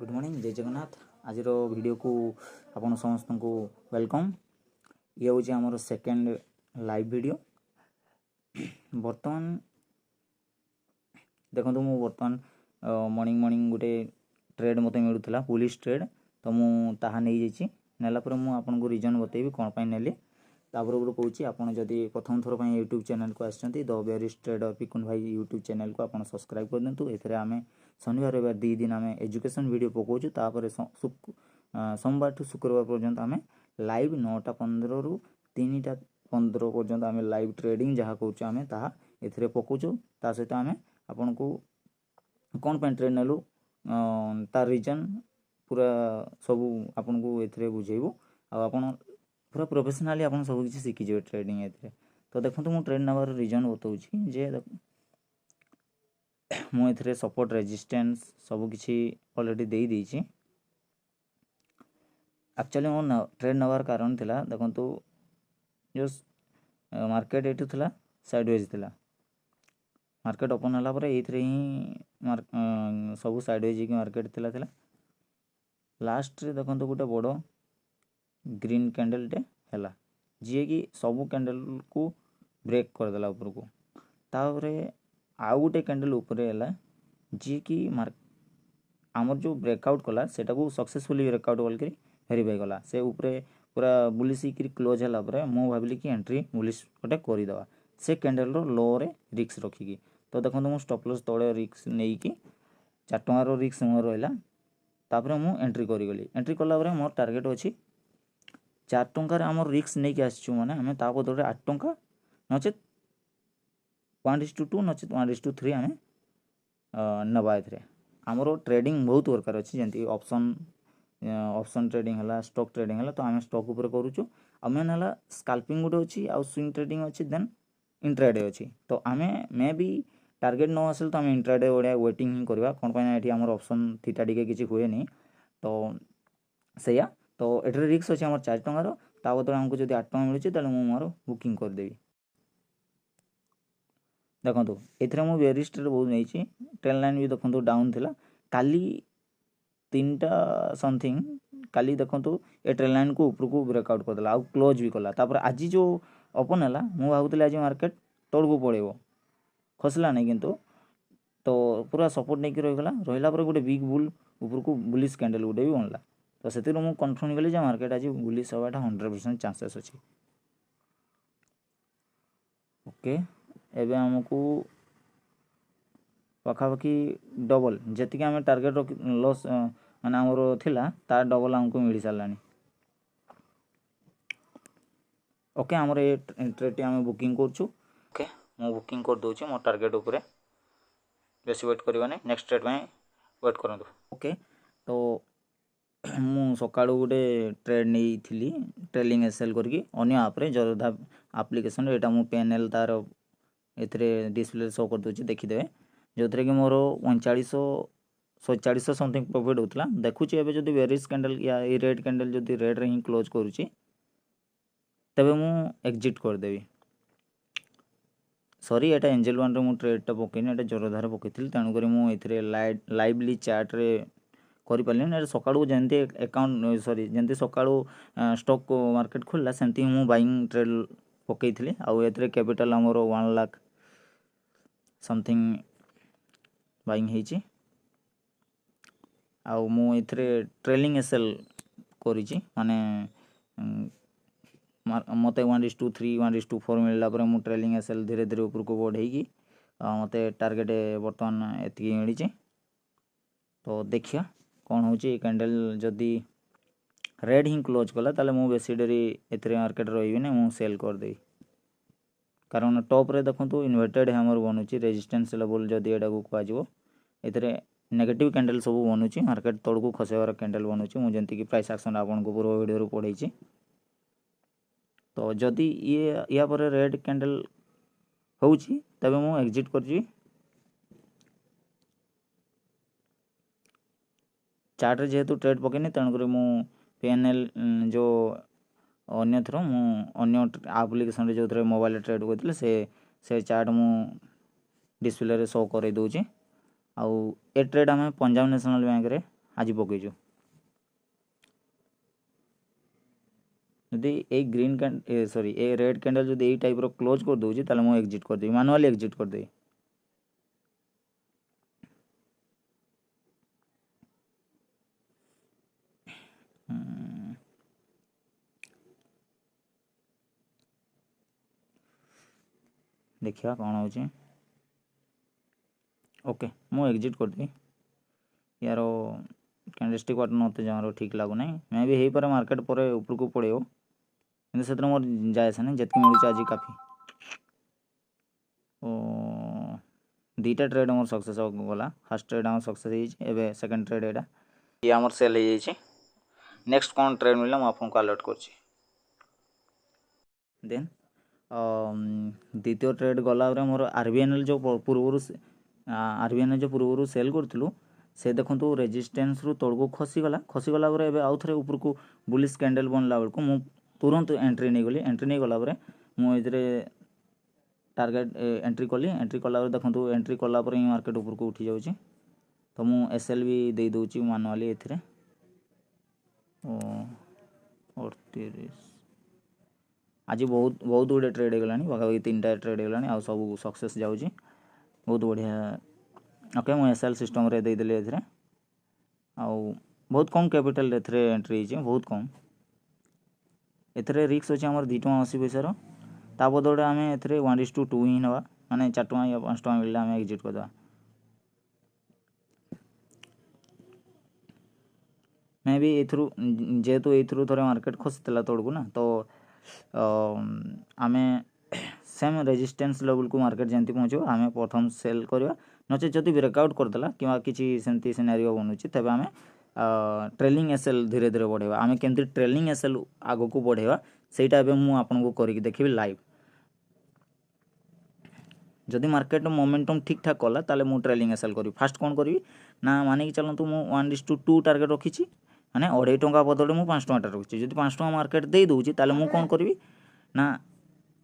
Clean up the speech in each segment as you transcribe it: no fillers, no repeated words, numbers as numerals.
Good morning जय जगन्नाथ। आज video को आपण समस्त को वेलकम। ये हूँ आमर सेकेंड लाइव वीडियो। बर्तमान देखो मु बर्तमान मॉर्निंग मॉर्निंग गोटे ट्रेड मत मिलूला पुलिस ट्रेड, तो मुझे नहीं जाइए नेला मुझे रिजन बतेबी कौन पाई नेली। तापर गोटे कहूँ आपड़ जदि प्रथम थर पर यूट्यूब चैनल को आसती द बेरिस्ट ट्रेडर पिकुन भाई यूट्यूब चैनल को आप सब्सक्राइब कर दिंतु। एथे आम शनिवार रविवार 2 दिन आम एजुकेशन वीडियो पकाउछु। तापर सोमवार ठू शुक्रवार पर्यंत आम लाइव 9:15 रु 3:15 पर्यंत आम लाइव ट्रेडिंग जहाँ कहूँ आम ताहा एथिरे पकाउछु। ता सहित आम आपन को कौन पे ट्रेड नेलु तार रीजन पूरा सबू आपन को एथिरे बुझेबू। आपन पूरा प्रोफेशनाली आप सब किसी शिखीजे ट्रेडिंग ए। तो देखो मु ट्रेड नवार रीजन बताऊँगी जे मुझे सपोर्ट रेजिस्टेंस सब किसी ऑलरेडी दे देइछि। एक्चुअली मो ट्रेड नवार कारण थिला देखो जो मार्केट एटू थिला साइडवेज थिला। मार्केट ओपन होला पर एथरे ही सब साइडवेज की मार्केट थिला लास्ट रे देखो गोटे बड़ ग्रीन कैंडल टे हैला जी कि सबू कैंडल को ब्रेक करदेला ऊपर को। तापर आउ गोटे कैंडल ऊपर है जी कि आमर जो ब्रेकआउट कला सेटा को सक्सेसफुली ब्रेकआउट बोल कर वेरीफाई कला से ऊपर पूरा बुलिश क्लोज है मु भाविली कि एंट्री बुलिश गोटे करदेवा से कैंडल लो रे रिक्स रखिकी। तो देखो मु स्टॉप लॉस तले रिक्स नहीं कि 4 टंकार रिक्स मोर रहा। तापर मु एंट्री करी एंट्री कला मोर टार्गेट अच्छी 4 टंकार आमर रिक्स नहीं कि आसचु माने आम ता बदल 8 टंका नचेत 1:2 नचेत 1:3 आम नवा ए। आमर ट्रेडिंग बहुत प्रकार अच्छी जमी ऑप्शन ट्रेडिंग है स्टॉक ट्रेडिंग है। तो आम स्टॉक उपर करूँ मेन है स्काल्पिंग गोटे अच्छी आउ स्विंग ट्रेडिंग अच्छी देन इंट्राडे अच्छी। तो आम मे भी टार्गेट न आसिल तो आम इंट्राडे भाया वेटिंग ही करवा कौन पाई आम ऑप्शन थीटा टी किसी हुए नहीं। तो सैया तो एटे रिक्स अच्छे आम 4 टंकार ता बदल आमको जब 8 टंका मिलूँ तो मोर बुकिंग करदेवी। देखो ये बेरिस्ट बहुत नहीं ट्रेन लाइन भी देखो डाउन थिला काली 3टा समथिंग काली देखो ए ट्रेन लाइन को ऊपर को ब्रेकआउट करदेला आउ क्लोज भी कला। तापर आज जो ओपन है मुझे भावुली आज मार्केट तौड़ को पड़ेब खसला नहीं किंतु तो पूरा सपोर्ट नहीं रहीगला रहा गोटे बिग बुल ऊपर को बुलिश कैंडल गोटे भी बनला। तो से मुझे कन्फर्म कली मार्केट आज बुलिश हवाटा 100% चांसेस अच्छी। ओके एबे हमको पाखापाखि डबल जी आम टार्गेट रख लॉस माने आमर थिला तार डबल आमको मिल सारा। ओके आमर ये ट्रेड आम बुकिंग करूँ। ओके मु बुकिंग कर दूची मो टार्गेट उपरे बेसी वेट करवानी नेक्स्ट ट्रेड में वेट करूँ। ओके तो मु सका गोटे ट्रेड नहीं थी ट्रेलिंग एसएल करके अन्य आप्रे जोधा आप्लिकेसन एटा मु पेनएल तार एथरे डिस्प्ले शो कर दूची देखीदे जो थी कि मोर 3947 समथिंग प्रॉफिट होता देखुची। एबे जदि बेरिश कैंडल या रेड कैंडल जदि रेड रे ही क्लोज करूची तबे मु एग्जिट करदेवी। सॉरी एटा एंजल वन रे मु ट्रेडटा पकेनी एटा जोरधार पकेइथिल तेणुक मुझे लाइवली चार्ट रे करि पारलिन। सकाळू जंती अकाउंट सॉरी जंती सकाळू स्टॉक मार्केट खुलला सेमती मु बाइंग ट्रेड पकेइथिली आउ एथरे कैपिटल हमर 1 लाख समथिंग बाइंग हेची आउ मु एथरे ट्रेलिंग एसएल करिची माने मते 1:3 1:4 मिलला पर मु ट्रेलिंग एसएल धीरे धीरे ऊपर को बढ़ेगी मते टार्गेट बर्तमान एतिकी मिली। तो देखिया कौन हो कैंडल जदि रेड ही क्लोज कला ताले मु बेसी डेरी एथरे मार्केट रही मु सेल करदेवी। कारण टॉप रे देखो इन्वर्टेड हैमर बनूची रेजिस्टेंस लेवल जदि एटा को कहजिवो एथरे नेगेटिव कैंडल सब बनूची मार्केट तौड़ को खसेबार कैंडल बनूची मु जंती कि प्राइस एक्शन आपन को पूर्व वीडियो रो पढ़ेची। तो जदि ये या पर रेड कैंडल होउची तबे मु एग्जिट करजी। चार्ट रे जेहेतु ट्रेड पकेनी तेणुक मु पेएनएल जो अन्य थ्रो मु अन्य एप्लिकेशन रे जो थ्रो मोबाइल ट्रेड करथिले से चार्ट मु डिस्प्ले रे शो करे दोची। आउ ए ट्रेड आम पंजाब नेशनल बैंक रे आज पकईचु जदि ए ग्रीन सॉरी ए रेड कैंडल जदि ए टाइप रो क्लोज कर दूची ताले मु एग्जिट कर देबी मैनुअली एग्जिट कर देबी देखिया कौन होची ओके मु एग्जिट कर देबी यार कैंडलस्टिक पैटर्न मत जमार ठीक लगू ना मे भी हो पारे मार्केट पर ऊपर को पड़े कि से मोर जाए ना जितकी मिलूँ आज काफी दीटा ट्रेड मोर सक्सेस गला फर्स्ट ट्रेड आम सक्सेस होबे सेकंड ट्रेड एटा ये आमर सेल हो जाइए नेक्स्ट कौन ट्रेड मिलला मैं आपको अलर्ट कर देन द्वितीय ट्रेड गला मोर आरबीएनएल जो पूर्व आरबीएनएल जो पूर्व सेल करूँ से देखो रेजिस्टेंस रु तौक खसीगला आउ थे ऊपर को बुलिश कैंडल बनला बेलू मु तुरंत एंट्री नहीं गली एंट्री नहीं गला मुझे टार्गेट एंट्री कली एंट्री कला देखो एंट्री कला ही मार्केट ऊपर को उठी जाऊँगी तो मु एसएल भी दे दूची मैनुअली एथिरे 38 आज बहुत बहुत गुड़े ट्रेड होगा पाखापाखि 3टा ट्रेड होगा आ सब सक्सेस जाऊँगी बहुत बढ़िया ओके मुझे एसएल सिस्टम रे देदेली एथिरे आउ बहुत कम कैपिटल एथिरे एंट्री होची बहुत कम एथिरे रिस्क अछि हमर 2 टका 80 पैसा रो ता बदले आम एथिरे 1:2 ही नवा माने 4 टका या 5 टका मिलला आम एग्जिट करदवा मे भी एथरू जेहेतु एथरू थोड़े मार्केट खसीला तौक ना तो आम सेम रेजिस्टेंस लेवल को मार्केट जमी पहुँचो आम प्रथम सेल करवा नचे जदि ब्रेकआउट करदेला कि किसी सेमती सिनेरियो बनूची तेज आम ट्रेलिंग एसएल धीरे धीरे बढ़ेगा आम केमती ट्रेलिंग एसएल आग को बढ़ेगा सेटा एबे मु आपनको करके देखिबी लाइव जदि मार्केट मोमेंटम ठीक ठाक कला ताले मु ट्रेलिंग एसएल करी फास्ट कौन करी ना माने कि चलतु मु 1:2 टार्गेट रखी माने 2.5 टका बदले मु 5 टका रखी जदि 5 टका मार्केट दे दूची ताले मु कौन करी ना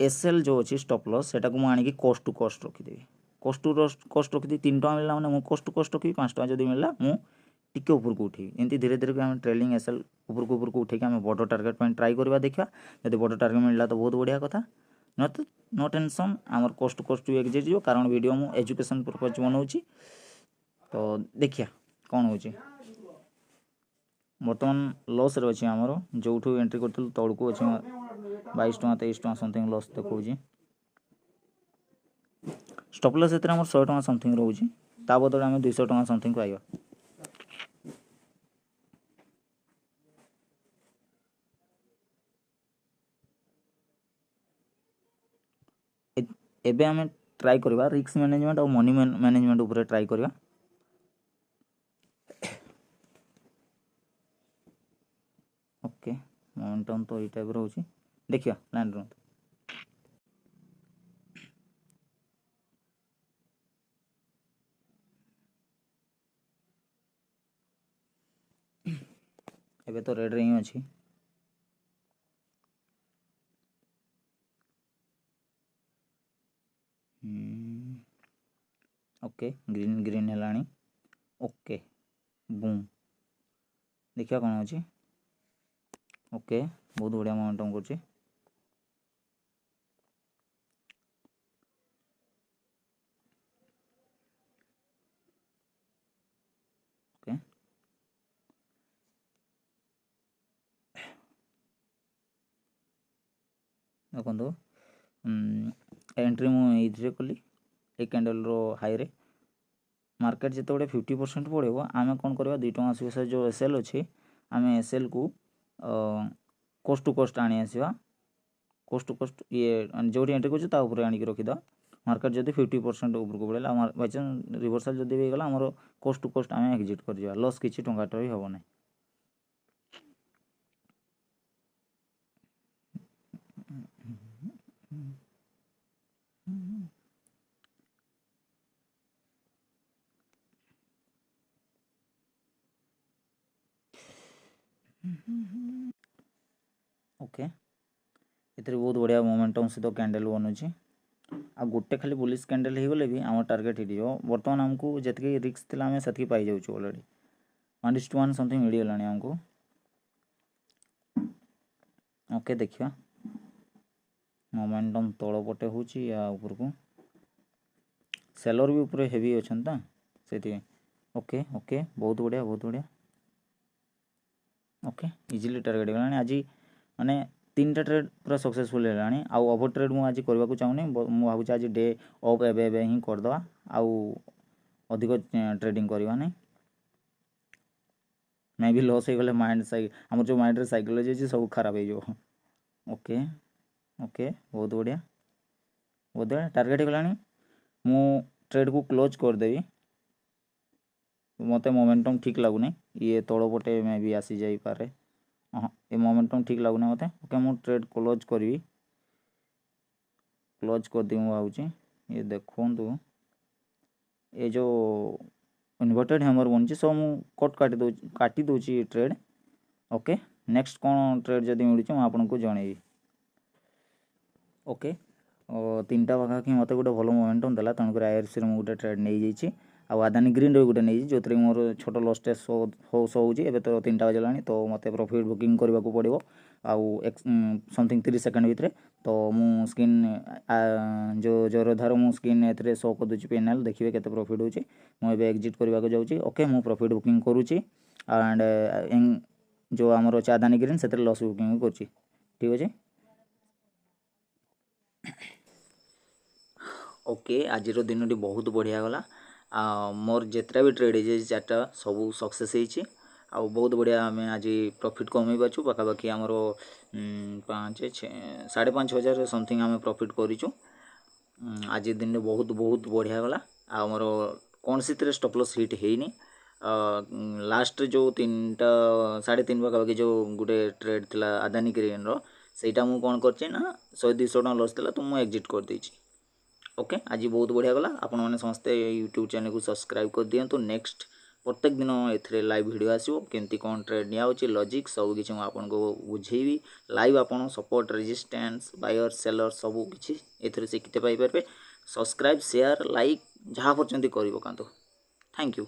एसएल जो अच्छी स्टॉप लॉस सेटा को मु आनी कॉस्ट टू कॉस्ट रखीदेवी कॉस्ट टू कॉस्ट रखी 3 टका मिलला माने मु कॉस्ट टू कॉस्ट रखी 5 टका जदि मिलला मु टिके ऊपर को उठी एमती धीरे धीरे आम ट्रेलिंग एसएल ऊपर को उठे आम बड़ टार्गेट पर ट्राई करवा देखा जब बड़ टार्गेट मिलला तो बहुत बढ़िया कथा नत नो टेंशन आमर कॉस्ट टू एग्जिट जो कारण वीडियो मु एजुकेशन पर्पज बनाऊँगी तो देखिया कौन हो बर्तमान लॉस रे अच्छी आमर जो एंट्री करूँ तौड़ को अच्छी 22 टका 23 टका समथिंग लॉस देखा स्टॉप लॉस एते आमर 100 टका समथिंग रोचे ता बदले आम 200 टका समथिंग पाइबा एबे आम ट्राई करवा रिस्क मैनेजमेंट और मनी मैनेजमेंट ऊपर ट्राई करवा ओके मोमेंटम तो ये टाइप रोचे देखिए लाइन रुहतु एबे तो रेड रे ही अच्छी ओके ग्रीन ग्रीन है ओके बूम देखिए कौन अच्छी ओके बहुत बढ़िया मोमेंटम कर ओके देखो एंट्री मुझे कली एक कैंडल रो हाई रे मार्केट जिते 50% पड़ो आम कौन करवा 2 टका 80 पैसा जो एसएल अच्छे आम एसएल को कॉस्ट टू कॉस्ट आनी आसवा कॉस्ट टू कॉस्ट ये जो एंट्री कर आनिक रखीद मार्केट जब 50% ऊपर को बढ़ेगा बाईचान्स रिवर्सल जब भी गला आमर कॉस्ट टू कॉस्ट आम एग्जिट कर लॉस किसी टंकाटा भी हम ना ओके ये बहुत बढ़िया मोमेंटम सहित कैंडल बनूची आ गोटे खाली बुलिश कैंडल हो गले भी आम टार्गेट हो बर्तमान आमको जितकी रिस्क थी आम से पाई जाऊँ ऑलरेडी 1:1 समथिंग मिलगलानी आमको। ओके देखिए मोमेंटम तल पटे होची या ऊपर को सेलर भी ऊपर हेवी अच्छा से। ओके ओके बहुत बढ़िया बहुत बढ़िया। ओके इजिली टार्गेट गलानी आज माने 3टा ट्रेड पूरा सक्सेसफुल है आउ ओवर ट्रेड मुझे आज करने को चाहूनी मुझे भावुँ आज डे अफ एवं हिं करदे आउ अधिक ट्रेडिंग करवा नहीं मैं भी लॉस हो गले माइंड आम जो माइंड साइकोलॉजी अच्छी सब खराब हो। ओके ओके बहुत बढ़िया बहुत बढ़िया टार्गेट गलानी मु ट्रेड को क्लोज करदेवी मत मोमेंटम ठीक लगुनि ये तल पटे मैं भी आसी जापे हाँ ये मोमेंटम ठीक लगुना मत। ओके मु ट्रेड क्लोज करी क्लोज कर दी भावुँ ये देखु ये जो इन्वर्टेड हैमर बन सब मु काटी दूची ट्रेड। ओके नेक्स्ट कौन ट्रेड जदि मिलूँ आपको जनइबी। ओके 3टा पाखापाखि मत गोटे भल मोमेंटम देला तेणुकर IRC में गोटे ट्रेड नहीं जाइए आउ अदानी ग्रीन गोटे नहीं जो थी मोर छोट लॉस शो होची एबे तो 3टा बजलानी तो मत प्रॉफिट बुकिंग करने को पड़ो आउ समथिंग 30 सेकंड भितर तो मु स्क्रीन जो जोरधार मु स्क्रीन ए शो कर दूची पेनल देखिए केते प्रॉफिट होची मुझे एग्जिट करने को जाऊँगी। ओके मु प्रॉफिट बुकिंग करुँची एंड जो आमर अच्छे अदानी ग्रीन से लॉस बुकिंग करुँची ठीक अच्छे। ओके आज दिन बहुत बढ़िया गला मोर जितना भी ट्रेड है 4टा सब सक्सेस होती आ बहुत बढ़िया आम आज प्रॉफिट कमे पाचु पाखापाखि आमर 5,500 समथिंग आम प्रॉफिट करूँ आज दिन बहुत बहुत बढ़िया गला आमर कौन सी स्टॉप लॉस हिट होनी लास्ट जो 3टा 3.5 पाखापाखि जो गोटे ट्रेड थिला अदानी ग्रीन रो सेटा मु कौन करचे ना 100-200 टका लॉस थिला तो मु एग्जिट कर देछि। ओके आज बहुत बढ़िया गला आपण मैंने समस्ते यूट्यूब चैनल को सब्सक्राइब कर दिंतु नेक्स्ट प्रत्येक दिन ए लाइव वीडियो आसो केमती कौन ट्रेड निया लॉजिक सब किसी आपको बुझेबी लाइव आपन सपोर्ट रेजिस्टेंस बायर सेलर सब किसी ए शिखते पाइपर सब्सक्राइब शेयर लाइक जहाँ पर्यंत कर पकातु। Thank you.